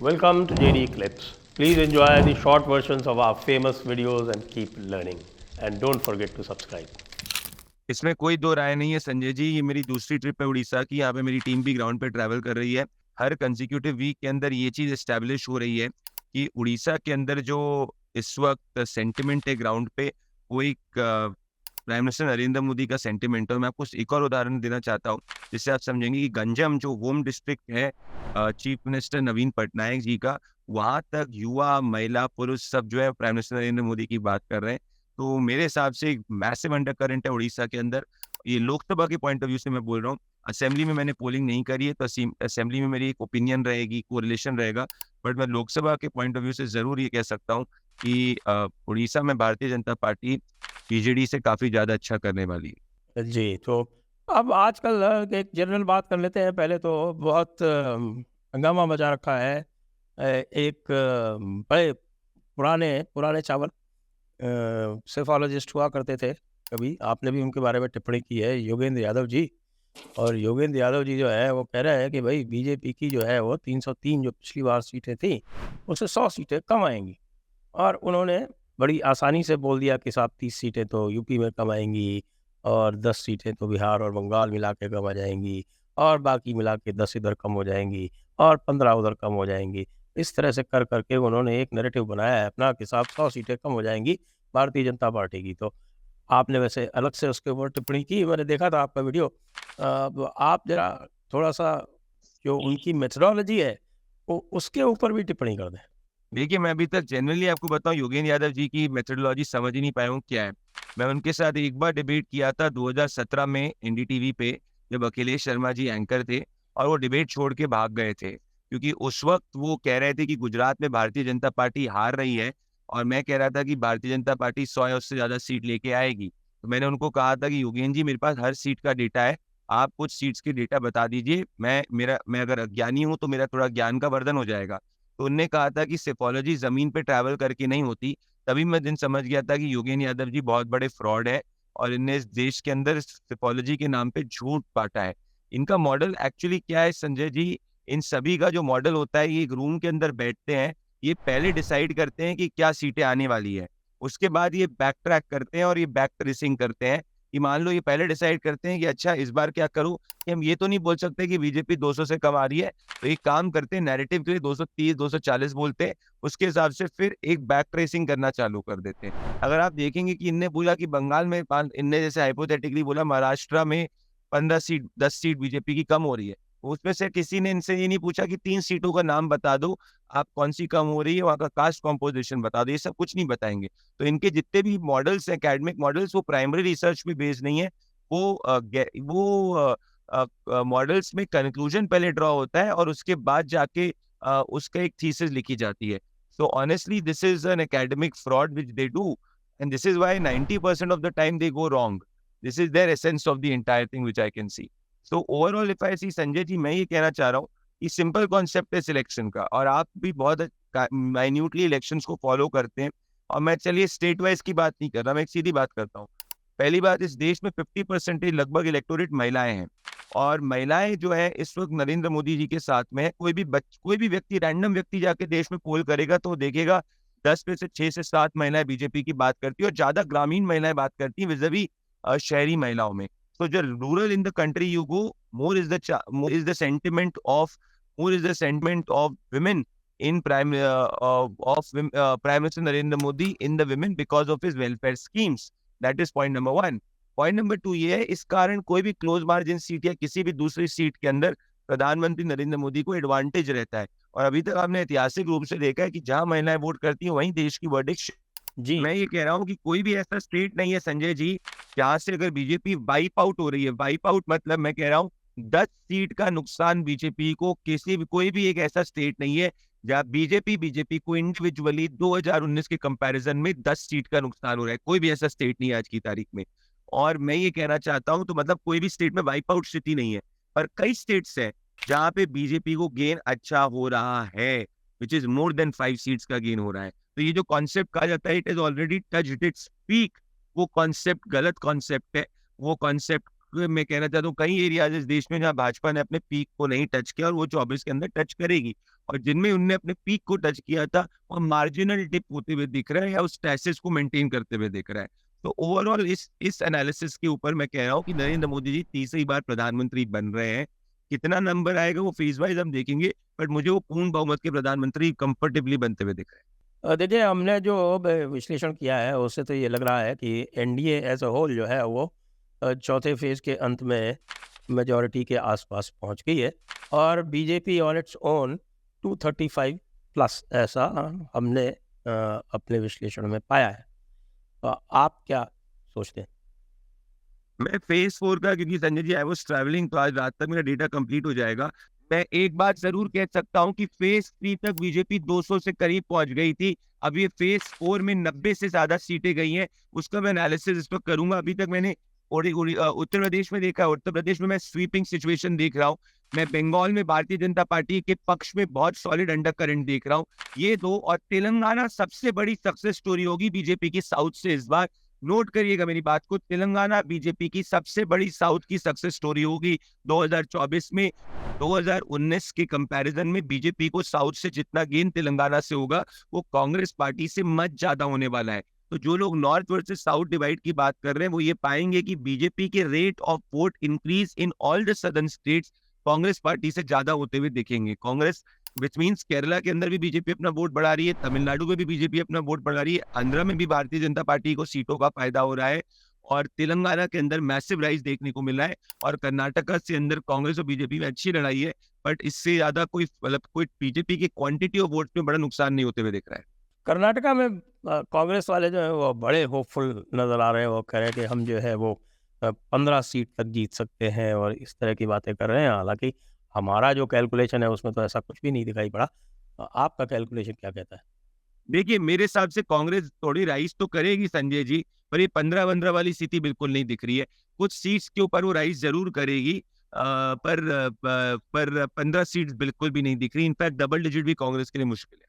Welcome to JD Clips. Please enjoy the short versions of our famous videos and keep learning. And don't forget to subscribe. इसमें कोई दो राय नहीं है संजय जी, ये मेरी दूसरी ट्रिप है उड़ीसा की। यहाँ पे मेरी टीम भी ग्राउंड पे ट्रैवल कर रही है। हर कंसेक्यूटिव वीक के अंदर ये चीज एस्टेब्लिश हो रही है कि उड़ीसा के अंदर जो इस वक्त सेंटिमेंट है ग्राउंड पे, वो एक प्राइम मिनिस्टर नरेंद्र मोदी का सेंटिमेंट है। मैं आपको एक और उदाहरण देना चाहता हूँ जिससे आप समझेंगे कि गंजम जो होम डिस्ट्रिक्ट है चीफ मिनिस्टर नवीन पटनायक जी का, वहां तक युवा, महिला, पुरुष सब जो है प्राइम मिनिस्टर नरेंद्र मोदी की बात कर रहे हैं। तो मेरे हिसाब से एक मैसिव अंडर करंट है उड़ीसा के अंदर। ये लोकसभा के पॉइंट ऑफ व्यू से मैं बोल रहा हूँ। असेंबली में मैंने पोलिंग नहीं करी है, तो असेंबली में मेरी एक ओपिनियन रहेगी, कोरिलेशन रहेगा। बट मैं लोकसभा के पॉइंट ऑफ व्यू से जरूर ये कह सकता हूँ कि उड़ीसा में भारतीय जनता पार्टी बीजेडी से काफी ज्यादा अच्छा करने वाली है। जी, तो अब आजकल एक जनरल बात कर लेते हैं। पहले तो बहुत हंगामा मचा रखा है। एक बड़े पुराने चावल सेफोलॉजिस्ट हुआ करते थे कभी, आपने भी उनके बारे में टिप्पणी की है, योगेंद्र यादव जी। और योगेंद्र यादव जी जो है वो कह रहे हैं कि भाई बीजेपी की जो है वो 303 जो पिछली बार सीटें थी उससे 100 सीटें कम आएंगी। और उन्होंने बड़ी आसानी से बोल दिया कि साहब 30 सीटें तो यूपी में कम आएंगी और 10 सीटें तो बिहार और बंगाल मिला के कम आ जाएंगी और बाकी मिला के 10 इधर कम हो जाएंगी और 15 उधर कम हो जाएंगी। इस तरह से कर करके उन्होंने एक नैरेटिव बनाया है अपना कि साहब 100 सीटें कम हो जाएंगी भारतीय जनता पार्टी की। तो आपने वैसे अलग से उसके ऊपर टिप्पणी की, मैंने देखा था आपका वीडियो। आप जरा थोड़ा सा जो उनकी मेथोडोलॉजी है वो उसके ऊपर भी टिप्पणी कर दें। देखिए, मैं अभी तक जनरली आपको बताऊं, योगेंद्र यादव जी की मेथोडोलॉजी समझ ही नहीं पाया हूँ क्या है। मैं उनके साथ एक बार डिबेट किया था 2017 में एनडीटीवी पे, जब अखिलेश शर्मा जी एंकर थे और वो डिबेट छोड़ के भाग गए थे, क्योंकि उस वक्त वो कह रहे थे कि गुजरात में भारतीय जनता पार्टी हार रही है और मैं कह रहा था कि भारतीय जनता पार्टी 100 या उससे ज्यादा सीट लेके आएगी। तो मैंने उनको कहा था कि योगेंद्र जी, मेरे पास हर सीट का डेटा है, आप कुछ सीट्स के डेटा बता दीजिए, मैं अगर अज्ञानी हूँ तो मेरा थोड़ा ज्ञान का वर्धन हो जाएगा। तो उनने कहा था कि सेफोलॉजी जमीन पे ट्रैवल करके नहीं होती। तभी मैं दिन समझ गया था कि योगेंद्र यादव जी बहुत बड़े फ्रॉड है और इनने इस देश के अंदर सेफोलॉजी के नाम पे झूठ बांटा है। इनका मॉडल एक्चुअली क्या है संजय जी, इन सभी का जो मॉडल होता है, ये एक रूम के अंदर बैठते हैं, ये पहले डिसाइड करते हैं कि क्या सीटें आने वाली है, उसके बाद ये बैक ट्रैक करते हैं और ये बैक ट्रेसिंग करते हैं कि मान लो ये पहले डिसाइड करते हैं कि अच्छा इस बार क्या करूं, कि हम ये तो नहीं बोल सकते कि बीजेपी 200 से कम आ रही है, तो एक काम करते हैं, नैरेटिव के लिए 230 240 बोलते हैं, उसके हिसाब से फिर एक बैक ट्रेसिंग करना चालू कर देते हैं। अगर आप देखेंगे कि इनने बोला कि बंगाल में इनने जैसे हाइपोथेटिकली बोला महाराष्ट्र में 15 सीट 10 सीट बीजेपी की कम हो रही है, उसमें से किसी ने इनसे ये नहीं पूछा कि 3 सीटों का नाम बता दो, आप कौन सी कम हो रही है, वहां का कास्ट कॉम्पोजिशन बता दो, ये सब कुछ नहीं बताएंगे। तो इनके जितने भी मॉडल्स हैं, एकेडमिक मॉडल्स, वो प्राइमरी रिसर्च पे बेस्ड नहीं है। वो मॉडल्स में कंक्लूजन पहले ड्रॉ होता है और उसके बाद जाके उसका एक थीसिस लिखी जाती है। So honestly this is an academic fraud which they do and this is why 90% of the time they go wrong. This is their essence of the entire thing which I can see. So overall if I see Sanjay ji, मैं ये कहना चाह रहा हूँ कि simple concept है selection का, और आप भी बहुत माइन्यूटली इलेक्शंस को फॉलो करते हैं। और मैं चलिए स्टेट वाइज की बात नहीं कर रहा, मैं एक सीधी बात करता हूँ। पहली बात, इस देश में 50% लगभग इलेक्टोरेट महिलाएं हैं, और महिलाएं जो है इस वक्त नरेंद्र मोदी जी के साथ में है। कोई भी व्यक्ति, रैंडम व्यक्ति जाके देश में पोल करेगा तो देखेगा 10 में से 6 से 7 महिलाएं बीजेपी की बात करती है, और ज्यादा ग्रामीण महिलाएं बात करती है विज़िबी शहरी महिलाओं में। So the rural in the country you go, more is the sentiment of women in Prime Minister Narendra Modi in the women because of his welfare schemes. That is point number one. Point number two ये है, इस कारण कोई भी close margin seat या किसी भी दूसरी सीट के अंदर प्रधानमंत्री नरेंद्र मोदी को एडवांटेज रहता है। और अभी तक आपने ऐतिहासिक रूप से देखा है कि जहां महिलाएं वोट करती हैं वहीं देश की वर्डिक्ट। जी, मैं ये कह रहा हूँ कि कोई भी ऐसा स्टेट नहीं है संजय जी जहां से अगर बीजेपी वाइप आउट हो रही है, वाइप आउट मतलब मैं कह रहा हूँ 10 सीट का नुकसान बीजेपी को, कोई भी एक ऐसा स्टेट नहीं है जहां बीजेपी को इंडिविजुअली 2019 के कंपैरिजन में 10 सीट का नुकसान हो रहा है। कोई भी ऐसा स्टेट नहीं है आज की तारीख में। और मैं ये कहना चाहता हूं, तो मतलब कोई भी स्टेट में वाइप आउट स्थिति नहीं है, पर कई स्टेट्स है जहां पे बीजेपी को गेन अच्छा हो रहा है, which is more than 5 seats का गेन हो रहा है। तो ये जो कॉन्सेप्ट कहा जाता है it is already touched its peak, वो कॉन्सेप्ट गलत कॉन्सेप्ट है। वो कॉन्सेप्ट मैं कहना चाहता हूँ कई एरियाज इस देश में जहाँ भाजपा ने अपने पीक को नहीं टच किया और वो 24 के अंदर टच करेगी, और जिनमें उनने अपने पीक को टच किया था वो मार्जिनल डिप होते हुए दिख रहा है या उस स्टेसिस को मेंटेन करते हुए दिख रहा है। तो ओवरऑल इस एनालिसिस के ऊपर मैं कह रहा हूँ कि नरेंद्र मोदी जी तीसरी बार प्रधानमंत्री बन रहे हैं। कितना नंबर आएगा वो फेज वाइज हम देखेंगे, बट मुझे वो पूर्ण बहुमत के प्रधानमंत्री कंफर्टेबली बनते हुए दिख रहे हैं। देखिए, हमने जो विश्लेषण किया है उससे तो ये लग रहा है कि एनडीए एज अ होल जो है वो चौथे फेज के अंत में मेजॉरिटी के आसपास पहुंच गई है, और BJP on its own 235 plus, ऐसा हमने अपने विश्लेषण में पाया है। आप क्या सोचते हैं? मैं फेज 4 का, क्योंकि Sanjay ji I was travelling तो आज रात तक मेरा डेटा कंप्लीट हो जाएगा। मैं एक बात जरूर कह सकता हूं कि फेज 3 तक बीजेपी 200 से करीब पहुंच गई थी। अब ये फेज 4 में 90 से ज्यादा सीटें गई हैं, उसका मैं एनालिसिस इस वक्त करूंगा। अभी तक मैंने उत्तर प्रदेश में देखा है, उत्तर प्रदेश में मैं स्वीपिंग सिचुएशन देख रहा हूँ। मैं बंगाल में भारतीय जनता पार्टी के पक्ष में बहुत सॉलिड अंडर करंट देख रहा हूँ। ये दो, और तेलंगाना सबसे बड़ी सक्सेस स्टोरी होगी बीजेपी की साउथ से इस बार। नोट करिएगा मेरी बात को, तेलंगाना बीजेपी की सबसे बड़ी साउथ की सक्सेस स्टोरी होगी 2024 में। 2019 के कंपैरिजन में बीजेपी को साउथ से जितना गेन तेलंगाना से होगा वो कांग्रेस पार्टी से मच ज्यादा होने वाला है। तो जो लोग नॉर्थ वर्सेस साउथ डिवाइड की बात कर रहे हैं वो ये पाएंगे कि बीजेपी के rate of vote increase in all the southern states Congress party से ज्यादा होते हुए दिखेंगे। कांग्रेस विच मीन्स केरला के अंदर भी बीजेपी अपना वोट बढ़ा रही है, तमिलनाडु में भी बीजेपी अपना वोट बढ़ा रही है, आंध्र में भी भारतीय जनता पार्टी को सीटों का फायदा हो रहा है, और तेलंगाना के अंदर मैसिव राइज देखने को मिला है, और कर्नाटका से अंदर कांग्रेस और बीजेपी में अच्छी लड़ाई है। बट इससे ज्यादा कोई मतलब कोई बीजेपी के क्वांटिटी ऑफ वोट में बड़ा नुकसान नहीं होते हुए दिख रहा है। कर्नाटका में कांग्रेस वाले जो है वो बड़े होपफुल नज़र आ रहे हैं। वो कह रहे हैं कि हम जो है वो 15 सीट तक जीत सकते हैं, और इस तरह की बातें कर रहे हैं। हालांकि हमारा जो कैलकुलेशन है उसमें तो ऐसा कुछ भी नहीं दिखाई पड़ा। आपका कैलकुलेशन क्या कहता है? देखिए मेरे हिसाब से कांग्रेस थोड़ी राइज तो करेगी संजय जी, पर ये 15-15 वाली स्थिति बिल्कुल नहीं दिख रही है। कुछ सीट्स के ऊपर वो राइज जरूर करेगी, पर 15 सीट्स बिल्कुल भी नहीं दिख रही। इनफैक्ट डबल डिजिट भी कांग्रेस के लिए मुश्किल है।